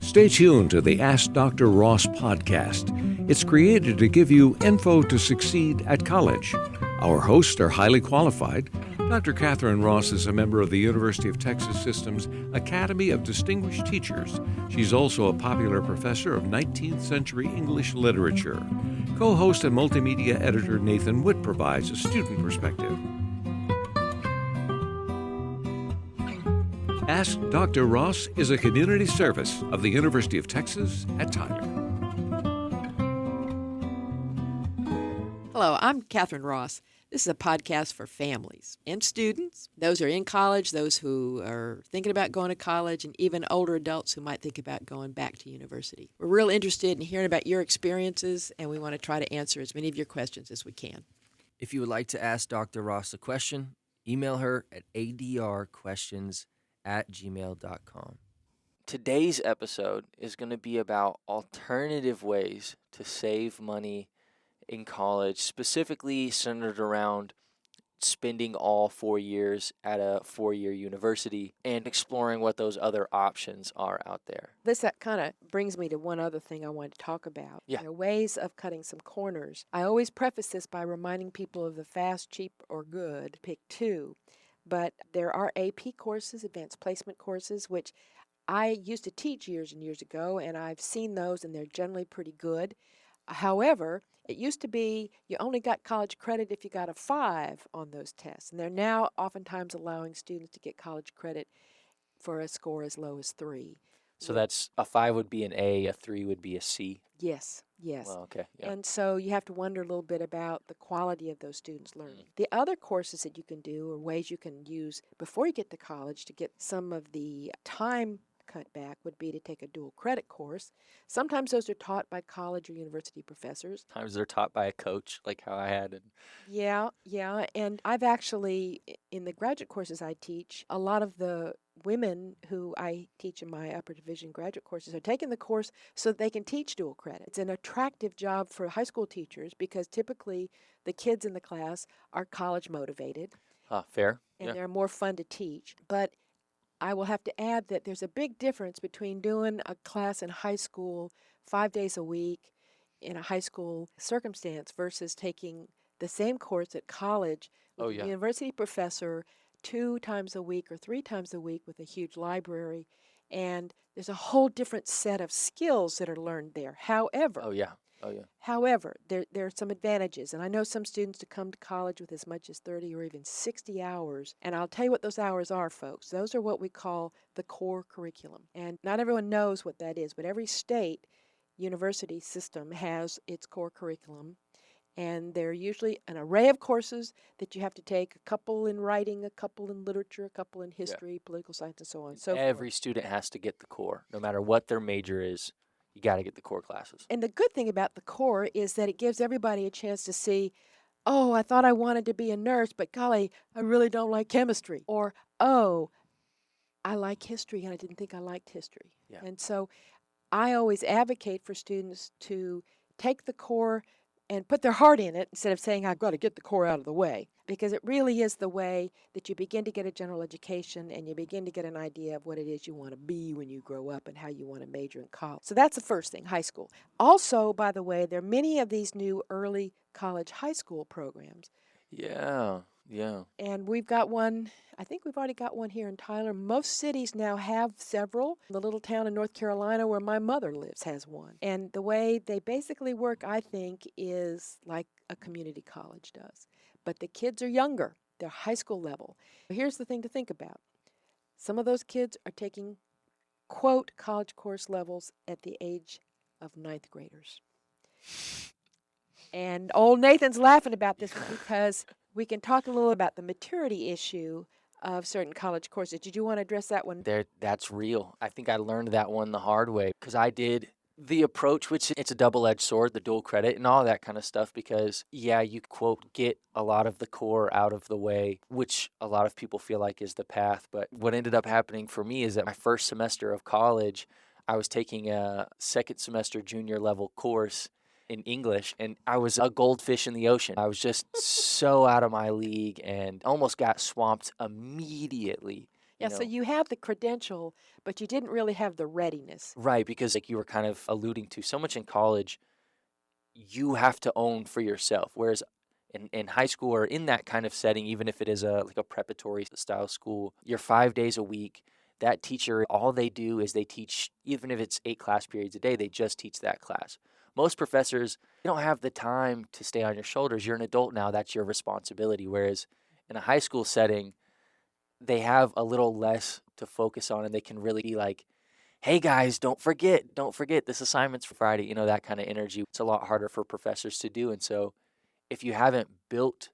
Stay tuned to the Ask Dr. Ross podcast. It's created to give you info to succeed at college. Our hosts are highly qualified. Dr. Catherine Ross is a member of the University of Texas System's Academy of Distinguished Teachers. She's also a popular professor of 19th century English literature. Co-host and multimedia editor Nathan Witt provides a student perspective. Ask Dr. Ross is a community service of the University of Texas at Tyler. Hello, I'm Catherine Ross. This is a podcast for families and students, those who are in college, those who are thinking about going to college, and even older adults who might think about going back to university. We're real interested in hearing about your experiences, and we want to try to answer as many of your questions as we can. If you would like to ask Dr. Ross a question, email her at adrquestions@gmail.com. Today's episode is going to be about alternative ways to save money in college, specifically centered around spending all 4 years at a 4-year university and exploring what those other options are out there. This kind of brings me to one other thing I wanted to talk about. Yeah. There are ways of cutting some corners. I always preface this by reminding people of the fast, cheap, or good. Pick two. But there are AP courses, advanced placement courses, which I used to teach years and years ago, and I've seen those, and they're generally pretty good. However, it used to be you only got college credit if you got a 5 on those tests, and they're now oftentimes allowing students to get college credit for a score as low as 3. So that's a 5 would be an A, a 3 would be a C. Yes. Well, okay. Yeah. And so you have to wonder a little bit about the quality of those students' learning. The other courses that you can do or ways you can use before you get to college to get some of the time cut back would be to take a dual credit course. Sometimes those are taught by college or university professors. Sometimes they're taught by a coach, like how I had. Yeah. And I've actually, in the graduate courses I teach, a lot of the women who I teach in my upper division graduate courses are taking the course so that they can teach dual credit. It's an attractive job for high school teachers because typically the kids in the class are college motivated. Fair. And Yeah. they're more fun to teach. But I will have to add that there's a big difference between doing a class in high school 5 days a week in a high school circumstance versus taking the same course at college with a university professor 2 times a week or 3 times a week with a huge library. And there's a whole different set of skills that are learned there. However, there are some advantages, and I know some students to come to college with as much as 30 or even 60 hours, and I'll tell you what those hours are, folks. Those are what we call the core curriculum, and not everyone knows what that is, but every state university system has its core curriculum, and they're usually an array of courses that you have to take, a couple in writing, a couple in literature, a couple in history, political science, and so on and so forth. Every student has to get the core, no matter what their major is. You got to get the core classes. And the good thing about the core is that it gives everybody a chance to see, oh, I thought I wanted to be a nurse, but golly, I really don't like chemistry. Or, oh, I like history, and I didn't think I liked history. Yeah. And so I always advocate for students to take the core and put their heart in it instead of saying, I've got to get the core out of the way. Because it really is the way that you begin to get a general education and you begin to get an idea of what it is you want to be when you grow up and how you want to major in college. So that's the first thing, high school. Also, by the way, there are many of these new early college high school programs. Yeah. And we've got one, I think we've already got one here in Tyler. Most cities now have several. The little town in North Carolina where my mother lives has one. And the way they basically work, I think, is like a community college does. But the kids are younger. They're high school level. Here's the thing to think about. Some of those kids are taking, quote, college course levels at the age of ninth graders. And old Nathan's laughing about this because we can talk a little about the maturity issue of certain college courses. Did you want to address that one? That's real. I think I learned that one the hard way because I did the approach, which it's a double-edged sword, the dual credit and all that kind of stuff because, you, quote, get a lot of the core out of the way, which a lot of people feel like is the path. But what ended up happening for me is that my first semester of college, I was taking a second semester junior level course in English, and I was a goldfish in the ocean. I was just so out of my league and almost got swamped immediately Yeah, so you have the credential, but you didn't really have the readiness. Right, because like you were kind of alluding to, so much in college, you have to own for yourself. Whereas in high school or in that kind of setting, even if it is a like a preparatory style school, you're 5 days a week. That teacher, all they do is they teach, even if it's 8 class periods a day, they just teach that class. Most professors, they don't have the time to stay on your shoulders. You're an adult now, that's your responsibility. Whereas in a high school setting, they have a little less to focus on and they can really be like, hey guys, don't forget this assignment's for Friday, that kind of energy. It's a lot harder for professors to do. And so if you haven't built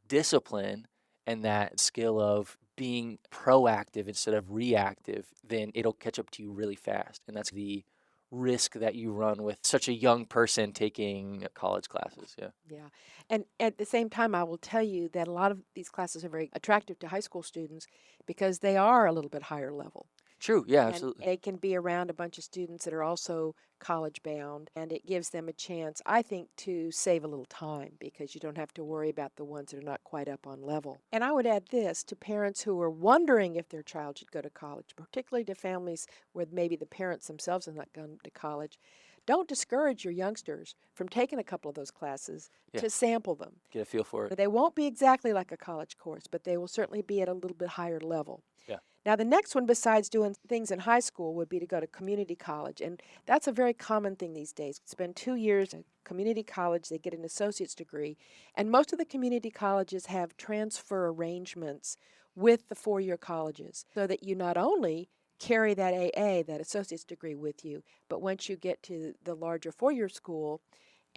discipline and that skill of being proactive instead of reactive, then it'll catch up to you really fast. And that's the risk that you run with such a young person taking college classes. Yeah. Yeah. And at the same time, I will tell you that a lot of these classes are very attractive to high school students because they are a little bit higher level. True. Yeah, And absolutely. it can be around a bunch of students that are also college bound, and it gives them a chance, I think, to save a little time because you don't have to worry about the ones that are not quite up on level. And I would add this to parents who are wondering if their child should go to college, particularly to families where maybe the parents themselves have not gone to college. Don't discourage your youngsters from taking a couple of those classes Yeah. to sample them. Get a feel for it. They won't be exactly like a college course, but they will certainly be at a little bit higher level. Yeah. Now, the next one, besides doing things in high school, would be to go to community college. And that's a very common thing these days. Spend 2 years at community college, they get an associate's degree. And most of the community colleges have transfer arrangements with the 4-year colleges so that you not only carry that AA, that associate's degree with you, but once you get to the larger 4-year school,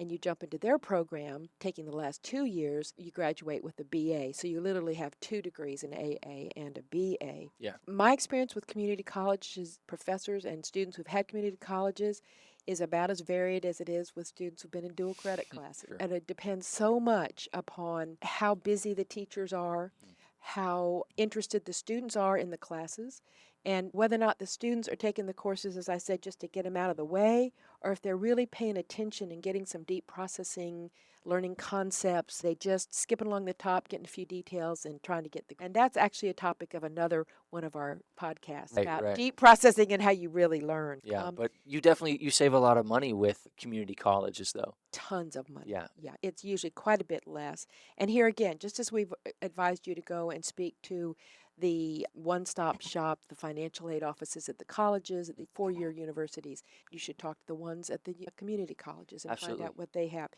and you jump into their program, taking the last 2 years, you graduate with a BA. So you literally have 2 degrees, an AA and a BA. Yeah. My experience with community colleges, professors and students who've had community colleges is about as varied as it is with students who've been in dual credit classes. Sure. And it depends so much upon how busy the teachers are, how interested the students are in the classes, and whether or not the students are taking the courses, as I said, just to get them out of the way, or if they're really paying attention and getting some deep processing, learning concepts. They just skipping along the top, getting a few details and trying to get the. And that's actually a topic of another one of our podcasts about deep processing and how you really learn. Yeah, but you save a lot of money with community colleges, though. Tons of money. Yeah. Yeah, it's usually quite a bit less. And here again, just as we've advised you to go and speak to the one-stop shop, the financial aid offices at the colleges, at the 4-year universities, you should talk to the ones at the community colleges and Absolutely. find out what they have.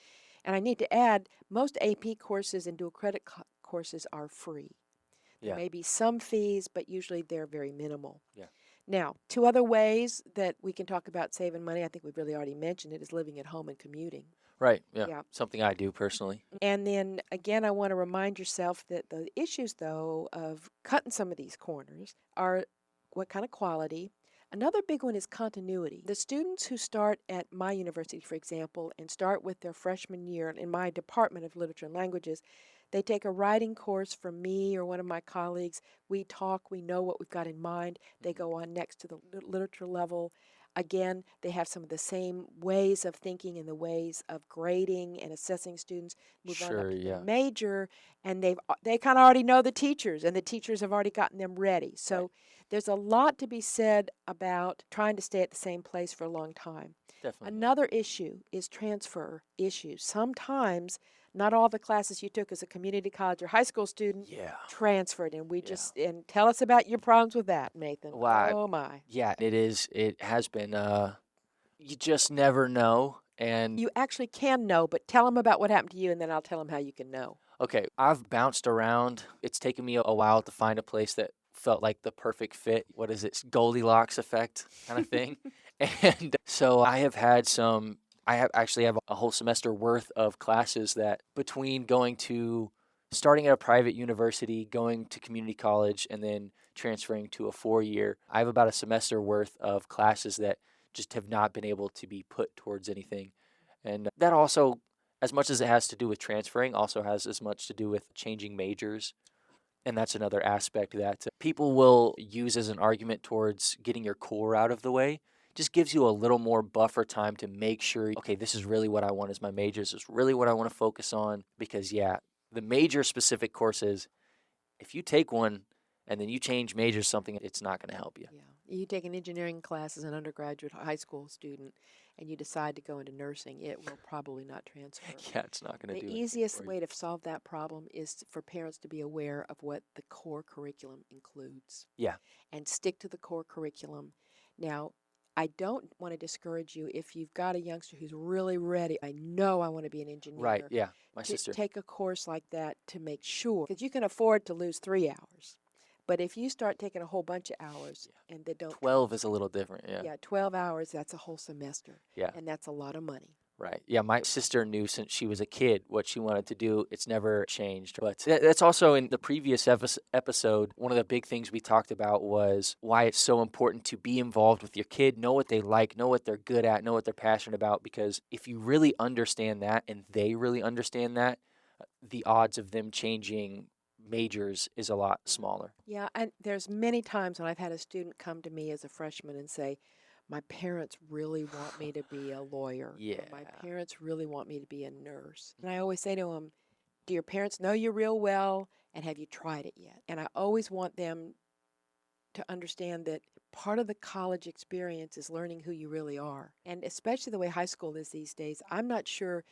And I need to add, most AP courses and dual credit courses are free. There may be some fees, but usually they're very minimal. Yeah. Now, 2 other ways that we can talk about saving money, I think we've really already mentioned it, is living at home and commuting. Right, yeah. Something I do personally. And then, again, I want to remind yourself that the issues, though, of cutting some of these corners are what kind of quality. Another big one is continuity. The students who start at my university, for example, and start with their freshman year in my Department of Literature and Languages, they take a writing course from me or one of my colleagues. We talk, we know what we've got in mind. They go on next to the literature level. Again, they have some of the same ways of thinking and the ways of grading and assessing students. Move on up to the major, and they kind of already know the teachers, and the teachers have already gotten them ready. So there's a lot to be said about trying to stay at the same place for a long time. Definitely. Another issue is transfer issues. Sometimes not all the classes you took as a community college or high school student transferred, and and tell us about your problems with that, Nathan. Wow. Oh my. Yeah, it is. It has been. You just never know, and you actually can know, but tell them about what happened to you, and then I'll tell them how you can know. Okay, I've bounced around. It's taken me a while to find a place that felt like the perfect fit. What is it? Goldilocks effect kind of thing. And so I actually have a whole semester worth of classes that between starting at a private university, going to community college, and then transferring to a 4-year, I have about a semester worth of classes that just have not been able to be put towards anything. And that also, as much as it has to do with transferring, also has as much to do with changing majors. And that's another aspect that people will use as an argument towards getting your core out of the way. Just gives you a little more buffer time to make sure, okay, this is really what I want as my major. This is really what I want to focus on. Because, the major specific courses, if you take one and then you change majors something, it's not going to help you. Yeah. You take an engineering class as an undergraduate high school student and you decide to go into nursing, it will probably not transfer. Yeah, it's not going to The do anything easiest for you. way to solve that problem is for parents to be aware of what the core curriculum includes Yeah, and stick to the core curriculum. Now, I don't want to discourage you if you've got a youngster who's really ready. I know I want to be an right. engineer. Yeah, my To sister. take a course like that to make sure, because you can afford to lose 3 hours. But if you start taking a whole bunch of hours and they don't 12 is a little different. Yeah. yeah, 12 hours, that's a whole semester. Yeah. And that's a lot of money. Right. Yeah, my sister knew since she was a kid what she wanted to do. It's never changed. But that's also in the previous episode. One of the big things we talked about was why it's so important to be involved with your kid, know what they like, know what they're good at, know what they're passionate about. Because if you really understand that and they really understand that, the odds of them changing majors is a lot smaller. Yeah, and there's many times when I've had a student come to me as a freshman and say, my parents really want me to be a lawyer. Yeah. Or my parents really want me to be a nurse. And I always say to them, do your parents know you real well? And have you tried it yet? And I always want them to understand that part of the college experience is learning who you really are. And especially the way high school is these days, I'm not sure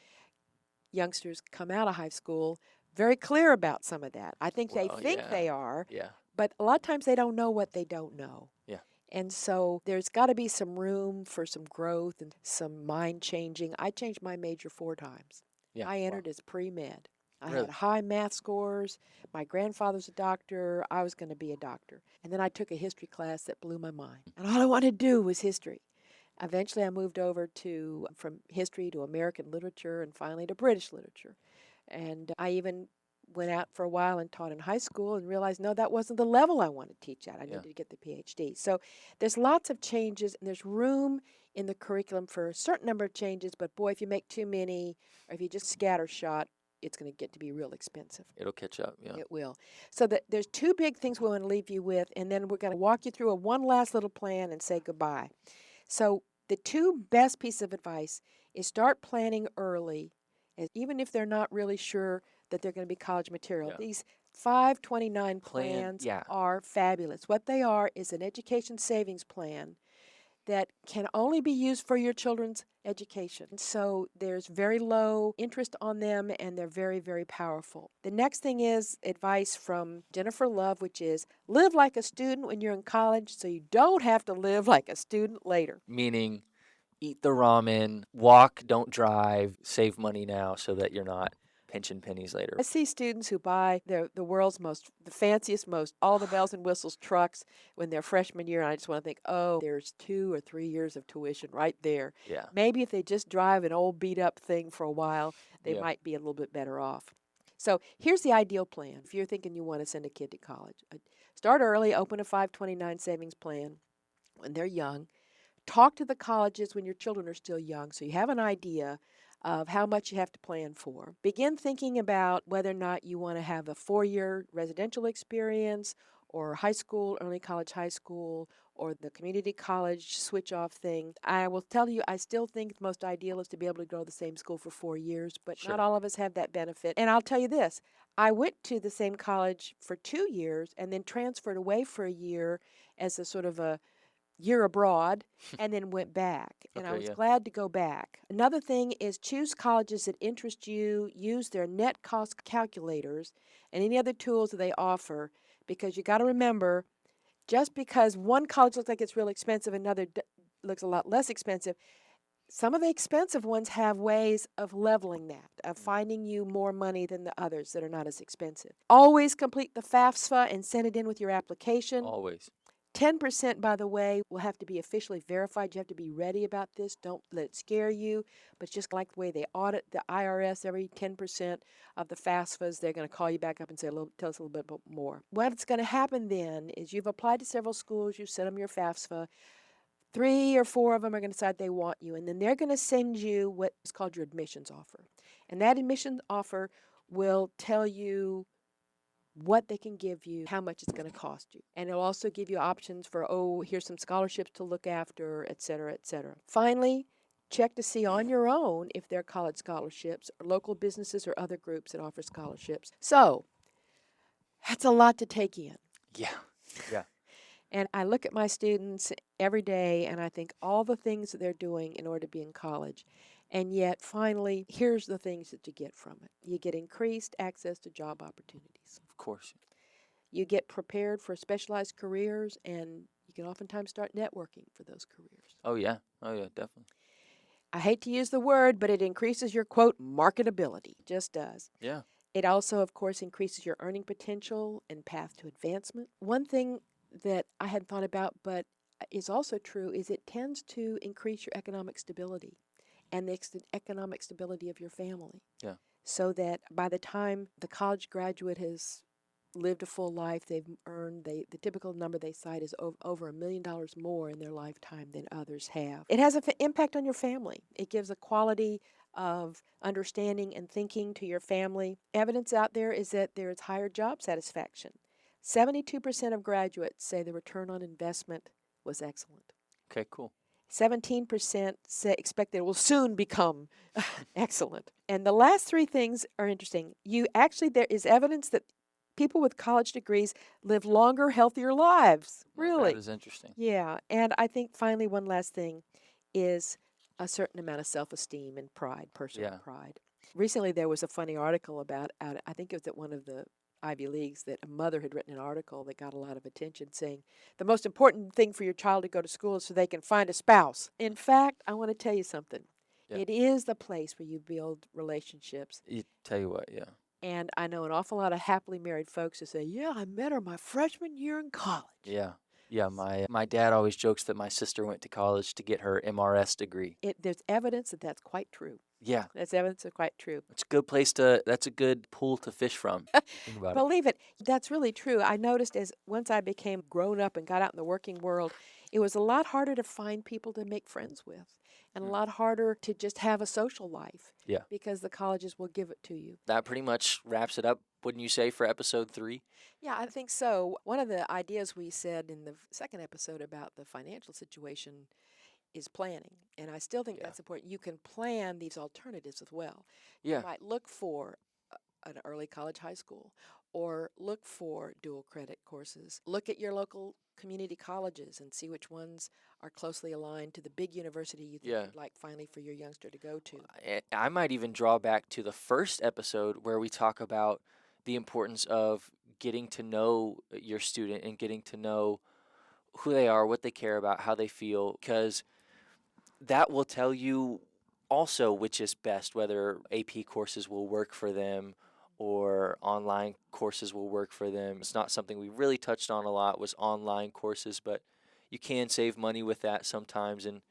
youngsters come out of high school very clear about some of that. I think they think they are, Yeah. but a lot of times they don't know what they don't know. Yeah. And so there's got to be some room for some growth and some mind changing. I changed my major 4 times. Yeah. I entered as pre-med. I Really? had high math scores. My grandfather's a doctor. I was going to be a doctor. And then I took a history class that blew my mind. And all I wanted to do was history. Eventually I moved over from history to American literature and finally to British literature. And I even went out for a while and taught in high school and realized, no, that wasn't the level I wanted to teach at. I needed to get the PhD. So there's lots of changes and there's room in the curriculum for a certain number of changes. But boy, if you make too many or if you just scattershot, it's going to get to be real expensive. It'll catch up. Yeah. It will. So there's 2 big things we want to leave you with, and then we're going to walk you through one last little plan and say goodbye. So the 2 best pieces of advice is start planning early, even if they're not really sure that they're going to be college material. Yeah. These 529 plans are fabulous. What they are is an education savings plan that can only be used for your children's education. So there's very low interest on them and they're very, very powerful. The next thing is advice from Jennifer Love, which is live like a student when you're in college so you don't have to live like a student later. Meaning eat the ramen, walk, don't drive, save money now so that you're not pinching pennies later. I see students who buy the world's the fanciest, all the bells and whistles trucks when they're freshman year, and I just want to think, oh, there's 2 or 3 years of tuition right there. Yeah. Maybe if they just drive an old beat up thing for a while, they might be a little bit better off. So here's the ideal plan. If you're thinking you want to send a kid to college, start early, open a 529 savings plan when they're young. Talk to the colleges when your children are still young so you have an idea of how much you have to plan for. Begin thinking about whether or not you want to have a 4-year residential experience or high school, early college high school, or the community college switch-off thing. I will tell you, I still think the most ideal is to be able to go to the same school for 4 years, but not all of us have that benefit. And I'll tell you this, I went to the same college for 2 years and then transferred away for a year as a sort of a year abroad and then went back. And I was glad to go back. Another thing is choose colleges that interest you, use their net cost calculators and any other tools that they offer, because you got to remember, just because one college looks like it's real expensive, another looks a lot less expensive, some of the expensive ones have ways of leveling that, of finding you more money than the others that are not as expensive. Always complete the FAFSA and send it in with your application. Always. 10%, by the way, will have to be officially verified. You have to be ready about this. Don't let it scare you. But just like the way they audit the IRS, every 10% of the FAFSAs, they're going to call you back up and say, tell us a little bit more. What's going to happen then is you've applied to several schools, you've sent them your FAFSA. 3 or 4 of them are going to decide they want you, and then they're going to send you what is called your admissions offer. And that admissions offer will tell you what they can give you, how much it's going to cost you. And it'll also give you options for, here's some scholarships to look after, et cetera, et cetera. Finally, check to see on your own if there are college scholarships or local businesses or other groups that offer scholarships. So that's a lot to take in. Yeah. Yeah. And I look at my students every day and I think all the things that they're doing in order to be in college. And yet, finally, here's the things that you get from it. You get increased access to job opportunities. Of course. You get prepared for specialized careers, and you can oftentimes start networking for those careers. Oh, yeah. Oh, yeah, definitely. I hate to use the word, but it increases your, quote, marketability. It just does. Yeah. It also, of course, increases your earning potential and path to advancement. One thing that I hadn't thought about, but is also true, is it tends to increase your economic stability and the economic stability of your family. Yeah. So that by the time the college graduate has lived a full life, they've earned, the typical number they cite is over $1 million more in their lifetime than others have. It has an impact on your family. It gives a quality of understanding and thinking to your family. Evidence out there is that there is higher job satisfaction. 72% of graduates say the return on investment was excellent. Okay, cool. 17% expect that it will soon become excellent. And the last three things are interesting. There is evidence that people with college degrees live longer, healthier lives. Really? That is interesting. Yeah. And I think finally one last thing is a certain amount of self-esteem and pride, personal pride. Recently there was a funny article about, I think it was at one of the Ivy Leagues, that a mother had written an article that got a lot of attention saying the most important thing for your child to go to school is so they can find a spouse. In fact, I want to tell you something. Yeah. It is the place where you build relationships. Tell you what, yeah. And I know an awful lot of happily married folks who say, yeah, I met her my freshman year in college. Yeah. Yeah, my dad always jokes that my sister went to college to get her MRS degree. There's evidence that that's quite true. Yeah. That's evidence that's quite true. It's a good that's a good pool to fish from. Think about it. Believe it. That's really true. I noticed as once I became grown up and got out in the working world, it was a lot harder to find people to make friends with and a lot harder to just have a social life. Yeah. Because the colleges will give it to you. That pretty much wraps it up, wouldn't you say, for episode 3? Yeah, I think so. One of the ideas we said in the second episode about the financial situation is planning. And I still think that's important. You can plan these alternatives as well. Yeah. You might look for an early college high school or look for dual credit courses. Look at your local community colleges and see which ones are closely aligned to the big university you think you'd like finally for your youngster to go to. I might even draw back to the first episode where we talk about the importance of getting to know your student and getting to know who they are, what they care about, how they feel, because that will tell you also which is best, whether AP courses will work for them or online courses will work for them. It's not something we really touched on a lot, was online courses, but you can save money with that sometimes, and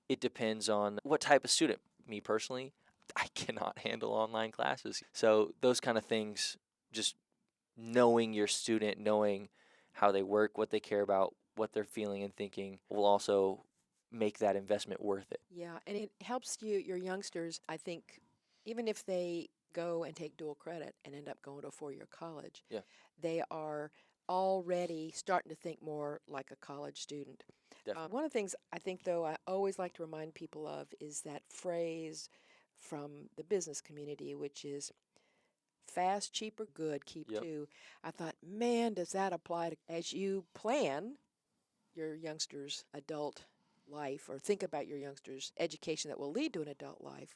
it depends on what type of student. Me personally, I cannot handle online classes. So those kind of things, just knowing your student, knowing how they work, what they care about, what they're feeling and thinking, will also make that investment worth it. Yeah, and it helps your youngsters, I think, even if they go and take dual credit and end up going to a 4-year college, they are already starting to think more like a college student. One of the things I think, though, I always like to remind people of is that phrase from the business community, which is fast, cheap, or good, keep two. I thought, man, does that apply to as you plan your youngster's adult life or think about your youngster's education that will lead to an adult life.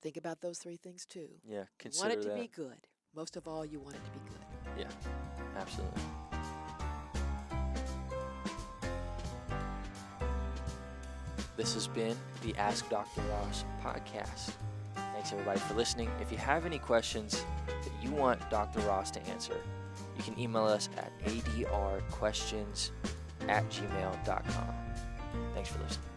Think about those 3 things too. Yeah, consider that. You want it to that. be good. Most of all, you want it to be good. Yeah, absolutely. This has been the Ask Dr. Ross podcast. Thanks everybody for listening. If you have any questions that you want Dr. Ross to answer, you can email us at adrquestions@gmail.com. Thanks for listening.